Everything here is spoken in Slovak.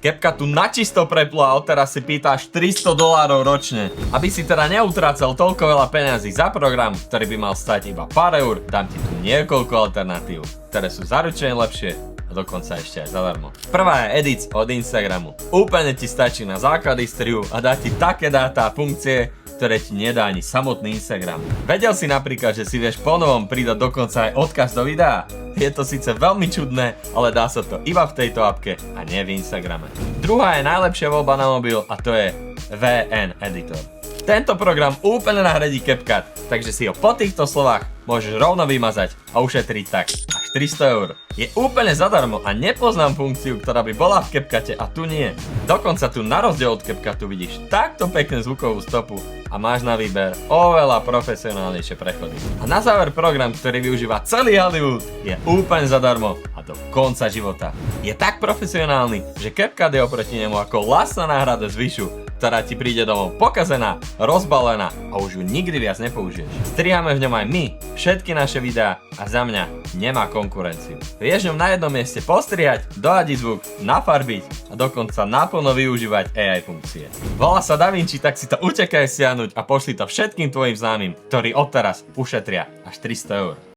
CapCut tu načisto preplo a odteraz si pýtaš $300 ročne. Aby si teda neutrácal toľko veľa peňazí za program, ktorý by mal stať iba pár eur, dám ti tu niekoľko alternatív, ktoré sú zaručene lepšie a dokonca ešte aj zadarmo. Prvá je Edits od Instagramu. Úplne ti stačí na základy strihu a dá ti také dáta a funkcie, ktoré ti nedá ani samotný Instagram. Vedel si napríklad, že si vieš po novom pridať dokonca aj odkaz do videa? Je to síce veľmi čudné, ale dá sa to iba v tejto appke a nie v Instagrame. Druhá je najlepšia voľba na mobil a to je VN Editor. Tento program úplne nahradí CapCut, takže si ho po týchto slovách môžeš rovno vymazať a ušetriť tak až 300 eur. Je úplne zadarmo a nepoznám funkciu, ktorá by bola v CapCute a tu nie. Dokonca tu na rozdiel od CapCutu vidíš takto peknú zvukovú stopu a máš na výber oveľa profesionálnejšie prechody. A na záver program, ktorý využíva celý Hollywood, je úplne zadarmo a do konca života. Je tak profesionálny, že CapCut je oproti nemu ako lacná náhrada zvyšu, ktorá ti príde domov pokazená, rozbalená a už ju nikdy viac nepoužiješ. Striháme v ňom aj my, všetky naše videá a za mňa nemá konkurenciu. Vieš ňom na jednom mieste postrihať, doľadiť zvuk, nafarbiť a dokonca naplno využívať AI funkcie. Volá sa DaVinci, tak si to utekaj stiahnuť a pošli to všetkým tvojim známym, ktorí odteraz ušetria až 300 eur.